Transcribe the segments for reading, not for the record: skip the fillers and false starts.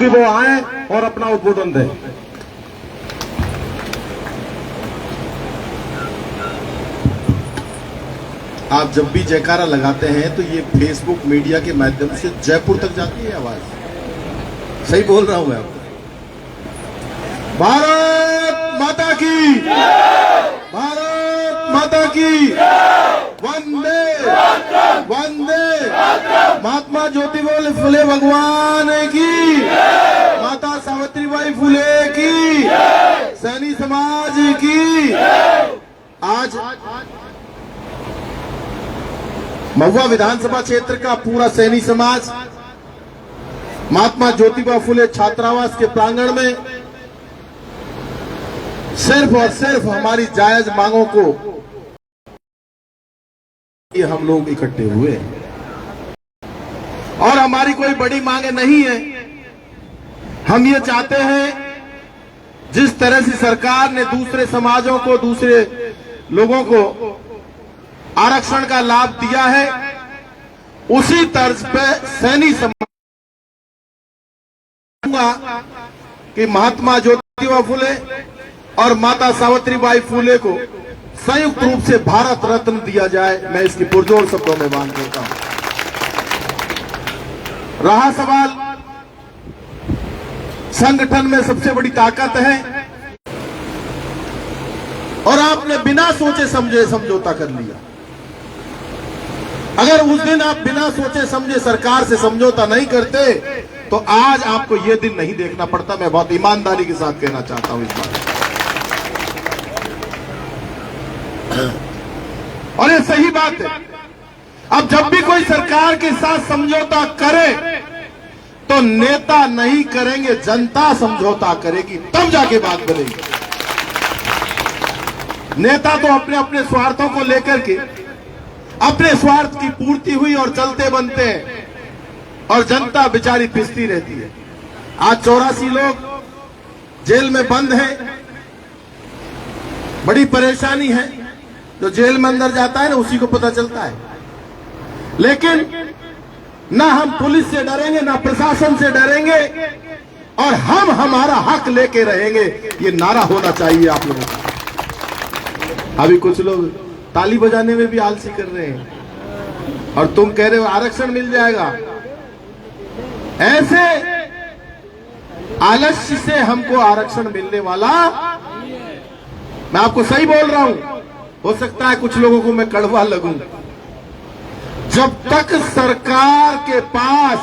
अभी वो आए और अपना उद्बोधन दें। आप जब भी जयकारा लगाते हैं तो ये फेसबुक मीडिया के माध्यम से जयपुर तक जाती है आवाज, सही बोल रहा हूं मैं आपको। भारत माता की, भारत माता की, वंदे वंदे, महात्मा ज्योतिबा फुले भगवान की, माता सावित्रीबाई फुले की, सैनी समाज की। आज महुआ विधानसभा क्षेत्र का पूरा सैनी समाज महात्मा ज्योतिबा फुले छात्रावास के प्रांगण में सिर्फ और सिर्फ हमारी जायज मांगों को ये हम लोग इकट्ठे हुए और हमारी कोई बड़ी मांगे नहीं है। हम ये चाहते हैं जिस तरह से सरकार ने दूसरे समाजों को, दूसरे लोगों को आरक्षण का लाभ दिया है, उसी तर्ज पे सैनी समाज कि महात्मा ज्योतिबा फुले और माता सावित्रीबाई फुले को संयुक्त रूप से भारत रत्न दिया जाए। मैं इसकी पुरजोर शब्दों में मांग करता हूं। रहा सवाल संगठन में सबसे बड़ी ताकत है और आपने बिना सोचे समझे समझौता कर लिया। अगर उस दिन आप बिना सोचे समझे सरकार से समझौता नहीं करते तो आज आपको यह दिन नहीं देखना पड़ता। मैं बहुत ईमानदारी के साथ कहना चाहता हूं इस बात। और ये सही बात है। अब जब भी कोई सरकार के साथ समझौता करे तो नेता नहीं करेंगे, जनता समझौता करेगी, तब जाके बात बनेगी। नेता तो अपने अपने स्वार्थों को लेकर के अपने स्वार्थ की पूर्ति हुई और चलते बनते हैं और जनता बेचारी पिसती रहती है। आज 84 लोग जेल में बंद हैं, बड़ी परेशानी है। जो जेल में अंदर जाता है ना उसी को पता चलता है। लेकिन ना हम पुलिस से डरेंगे, ना प्रशासन से डरेंगे और हम हमारा हक लेके रहेंगे। ये नारा होना चाहिए आप लोगों का। अभी कुछ लोग ताली बजाने में भी आलसी कर रहे हैं और तुम कह रहे हो आरक्षण मिल जाएगा। ऐसे आलस्य से हमको आरक्षण मिलने वाला, मैं आपको सही बोल रहा हूं, हो सकता है कुछ लोगों को मैं कड़वा लगूं। जब तक सरकार के पास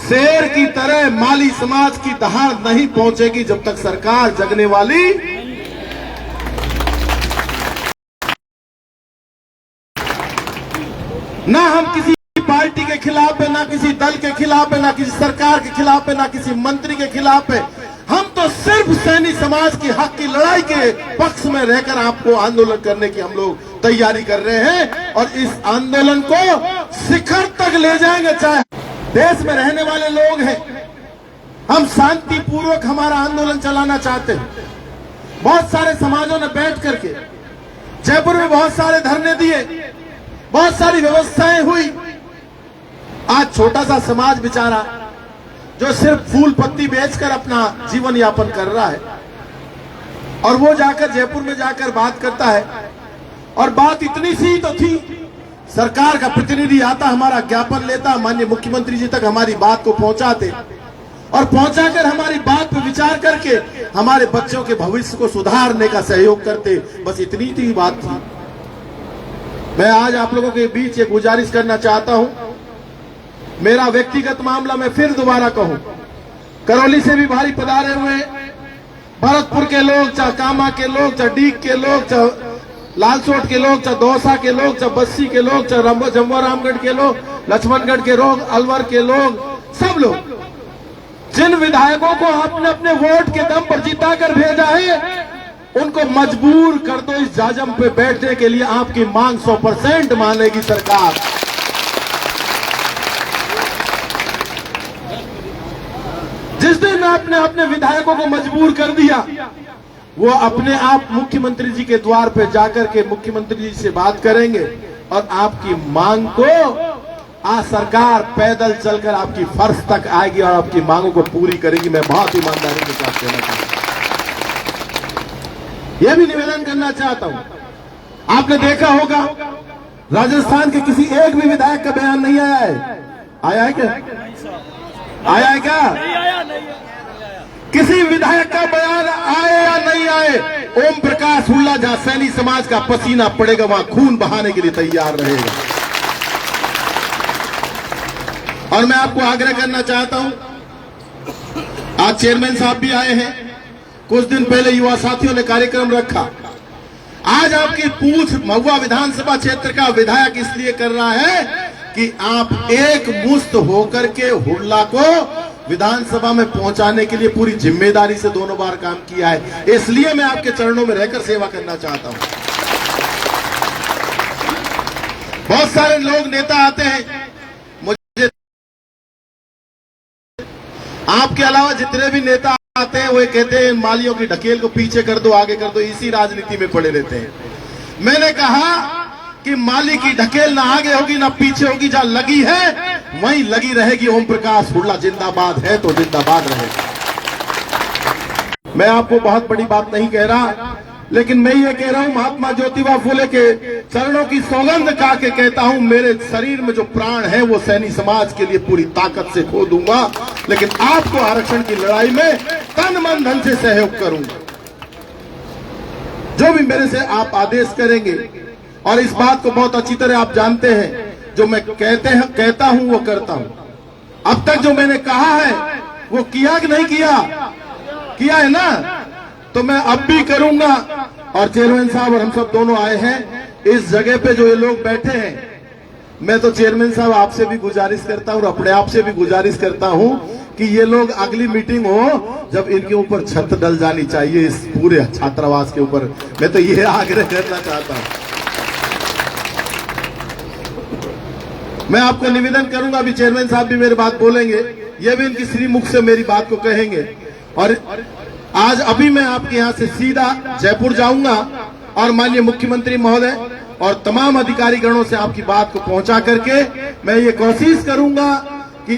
शेर की तरह माली समाज की दहाड़ नहीं पहुंचेगी, जब तक सरकार जगने वाली ना हम किसी पार्टी के खिलाफ है, ना किसी दल के खिलाफ है, ना किसी सरकार के खिलाफ है, ना किसी मंत्री के खिलाफ है। हम तो सिर्फ सैनी समाज की हक की लड़ाई के पक्ष में रहकर आपको आंदोलन करने की हम लोग तैयारी कर रहे हैं और इस आंदोलन को शिखर तक ले जाएंगे। चाहे देश में रहने वाले लोग हैं, हम शांतिपूर्वक हमारा आंदोलन चलाना चाहते हैं। बहुत सारे समाजों ने बैठ करके जयपुर में बहुत सारे धरने दिए, बहुत सारी व्यवस्थाएं हुई। आज छोटा सा समाज बेचारा जो सिर्फ फूल पत्ती बेचकर अपना जीवन यापन कर रहा है और वो जाकर जयपुर में जाकर बात करता है और बात इतनी सी तो थी, सरकार का प्रतिनिधि आता, हमारा ज्ञापन लेता, माननीय मुख्यमंत्री जी तक हमारी बात को पहुंचाते और पहुंचाकर हमारी बात पर विचार करके हमारे बच्चों के भविष्य को सुधारने का सहयोग करते। बस इतनी ही बात थी। मैं आज आप लोगों के बीच ये गुजारिश करना चाहता हूं। मेरा व्यक्तिगत मामला मैं फिर दोबारा कहूं, करौली से भी भारी पधारे हुए भरतपुर के लोग, चाहे कामा के लोग, चाहे डीग के लोग, चाहे लालसोट के लोग, चाहे दौसा के लोग, चाहे बस्सी के लोग, चाहे जमवारामगढ़ के लोग, लक्ष्मणगढ़ के लोग, अलवर के लोग, सब लोग जिन विधायकों को आपने अपने वोट के दम पर जिताकर भेजा है, उनको मजबूर कर दो इस जाजम पे बैठने के लिए। आपकी मांग 100% मानेगी सरकार। जिस दिन आपने अपने विधायकों को मजबूर कर दिया, वो अपने आप मुख्यमंत्री जी के द्वार पे जाकर के मुख्यमंत्री जी से बात करेंगे और आपकी मांग को आज सरकार पैदल चलकर आपकी फर्श तक आएगी और आपकी मांगों को पूरी करेगी। मैं बहुत ईमानदारी के साथ कहना चाहता हूं, यह भी निवेदन करना चाहता हूं। आपने देखा होगा राजस्थान के किसी एक भी विधायक का बयान नहीं आया है। आया है क्या? आया है क्या? किसी विधायक का बयान आए या नहीं आए, ओम प्रकाश हुड्डा जहां सैनी समाज का पसीना पड़ेगा वहां खून बहाने के लिए तैयार रहेगा। और मैं आपको आग्रह करना चाहता हूं, आज चेयरमैन साहब भी आए हैं, कुछ दिन पहले युवा साथियों ने कार्यक्रम रखा। आज आपकी पूछ महुआ विधानसभा क्षेत्र का विधायक इसलिए कर रहा है कि आप एक मुश्त होकर के हुड्डा को विधानसभा में पहुंचाने के लिए पूरी जिम्मेदारी से दोनों बार काम किया है। इसलिए मैं आपके चरणों में रहकर सेवा करना चाहता हूं। बहुत सारे लोग नेता आते हैं, मुझे आपके अलावा जितने भी नेता आते हैं वो कहते हैं मालियों की ढकेल को पीछे कर दो, आगे कर दो, इसी राजनीति में पड़े रहते हैं। मैंने कहा कि माली की ढकेल ना आगे होगी ना पीछे होगी, जहां लगी है वहीं लगी रहेगी। ओम प्रकाश हुड्डा जिंदाबाद है तो जिंदाबाद रहेगा। मैं आपको बहुत बड़ी बात नहीं कह रहा, लेकिन मैं ये कह रहा हूं, महात्मा ज्योतिबा फुले के चरणों की सौगंध खा के कहता हूं, मेरे शरीर में जो प्राण है वो सैनी समाज के लिए पूरी ताकत से खो दूंगा, लेकिन आपको आरक्षण की लड़ाई में तन मन धन से सहयोग करूंगा। जो भी मेरे से आप आदेश करेंगे, और इस बात को बहुत अच्छी तरह आप जानते हैं, जो मैं कहता हूं वो करता हूं। अब तक जो मैंने कहा है वो किया कि नहीं किया? किया है ना? तो मैं अब भी करूंगा। और चेयरमैन साहब और हम सब दोनों आए हैं इस जगह पे, जो ये लोग बैठे हैं, मैं तो चेयरमैन साहब आपसे भी गुजारिश करता हूं और अपने आप से भी गुजारिश करता हूं कि ये लोग अगली मीटिंग हो जब इनके ऊपर छत डल जानी चाहिए, इस पूरे छात्रावास के ऊपर। मैं तो ये आग्रह करना चाहता हूं। मैं आपको निवेदन करूंगा, अभी चेयरमैन साहब भी मेरी बात बोलेंगे, ये भी इनकी श्रीमुख से मेरी बात को कहेंगे। और आज अभी मैं आपके यहां से सीधा जयपुर जाऊंगा और माननीय मुख्यमंत्री महोदय और तमाम अधिकारी गणों से आपकी बात को पहुंचा करके मैं ये कोशिश करूंगा कि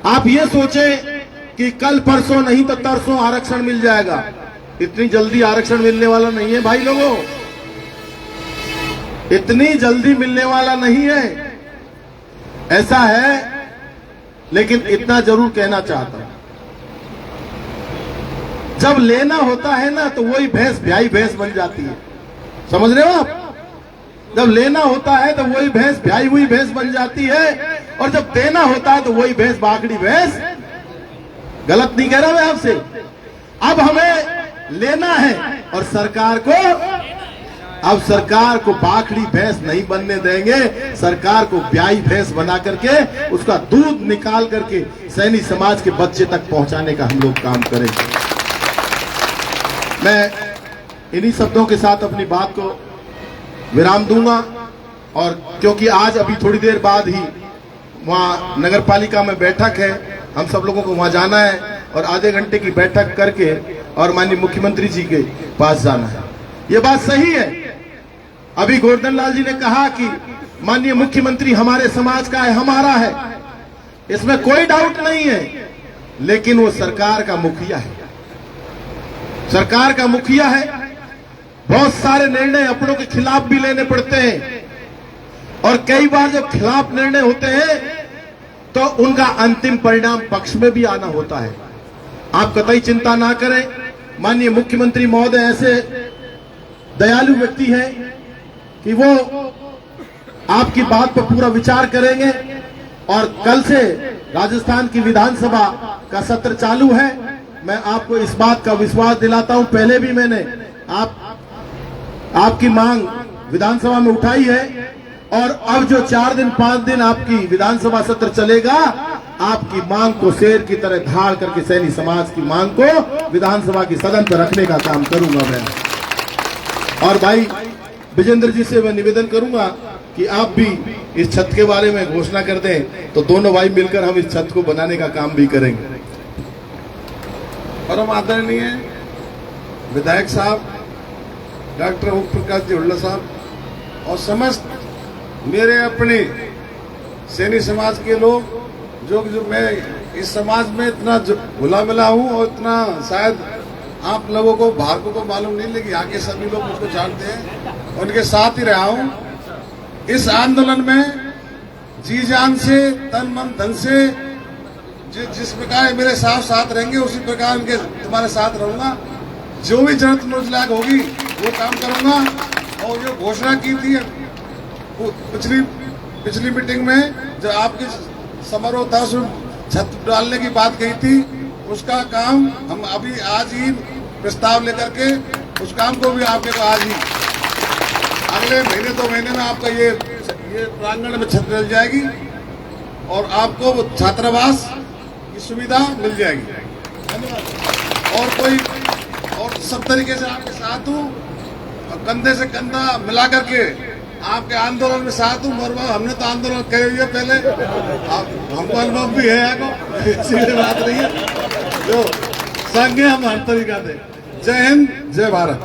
आप ये सोचें कि कल परसों नहीं तो तरसों आरक्षण मिल जाएगा। इतनी जल्दी आरक्षण मिलने वाला नहीं है भाई लोगों, इतनी जल्दी मिलने वाला नहीं है। ऐसा है, लेकिन इतना जरूर कहना चाहता हूं, जब लेना होता है ना तो वही भैंस ब्याई भैंस बन जाती है। समझ रहे हो आप? जब लेना होता है तो वही भैंस ब्याई हुई भैंस बन जाती है, और जब देना होता है तो वही भैंस बाकड़ी भैंस। गलत नहीं कह रहा मैं आपसे। अब हमें लेना है और सरकार को बाकड़ी भैंस नहीं बनने देंगे। सरकार को ब्याई भैंस बना करके उसका दूध निकाल करके सैनी समाज के बच्चे तक पहुंचाने का हम लोग काम करेंगे। मैं इन्हीं शब्दों के साथ अपनी बात को विराम दूंगा, और क्योंकि आज अभी थोड़ी देर बाद ही वहां नगर पालिका में बैठक है, हम सब लोगों को वहां जाना है और आधे घंटे की बैठक करके और माननीय मुख्यमंत्री जी के पास जाना है। ये बात सही है। अभी गोवर्धन लाल जी ने कहा कि माननीय मुख्यमंत्री हमारे समाज का है, हमारा है, इसमें कोई डाउट नहीं है, लेकिन वो सरकार का मुखिया है। सरकार का मुखिया है, बहुत सारे निर्णय अपनों के खिलाफ भी लेने पड़ते हैं, और कई बार जब खिलाफ निर्णय होते हैं तो उनका अंतिम परिणाम पक्ष में भी आना होता है। आप कतई चिंता ना करें, माननीय मुख्यमंत्री महोदय ऐसे दयालु व्यक्ति हैं कि वो आपकी बात पर पूरा विचार करेंगे। और कल से राजस्थान की विधानसभा का सत्र चालू है। मैं आपको इस बात का विश्वास दिलाता हूं, पहले भी मैंने आपकी मांग विधानसभा में उठाई है, और अब जो 4 दिन 5 दिन आपकी विधानसभा सत्र चलेगा, आपकी मांग को शेर की तरह धाड़ करके सैनी समाज की मांग को विधानसभा की सदन पर रखने का काम करूंगा मैं। और भाई विजेंद्र जी से मैं निवेदन करूंगा कि आप भी इस छत के बारे में घोषणा कर दें, तो दोनों भाई मिलकर हम इस छत को बनाने का काम भी करेंगे। परम आदरणीय विधायक साहब डॉक्टर ओम प्रकाश जी हुड्डा साहब और समस्त मेरे अपने सैनी समाज के लोग जो मैं इस समाज में इतना घुला मिला हूँ और इतना शायद आप लोगों को बाहर को मालूम नहीं, लेकिन यहाँ के सभी लोग मुझको जानते हैं, उनके साथ ही रहा हूँ। इस आंदोलन में जी जान से, तन मन धन से, जिस प्रकार मेरे साथ रहेंगे उसी प्रकार उनके तुम्हारे साथ रहूंगा। जो भी जरूरत मुझ लायक होगी वो काम करूंगा। और जो घोषणा की थी पिछली मीटिंग में, जो आपकी समारोह था उसमें छत डालने की बात कही थी, उसका काम हम अभी आज ही प्रस्ताव लेकर के उस काम को भी आपके को आज ही अगले महीने 2 महीने में आपका ये प्रांगण में छत मिल जाएगी और आपको छात्रावास की सुविधा मिल जाएगी। और सब तरीके से आपके साथ हूँ और कंधे से कंधा मिला करके आपके आंदोलन में साथ हूँ। और हमने तो आंदोलन करे हुए पहले, हमको अनुभव भी है, आपको सीधे बात नहीं है। जो संघ है हम हर तरीका से। जय हिंद, जय भारत।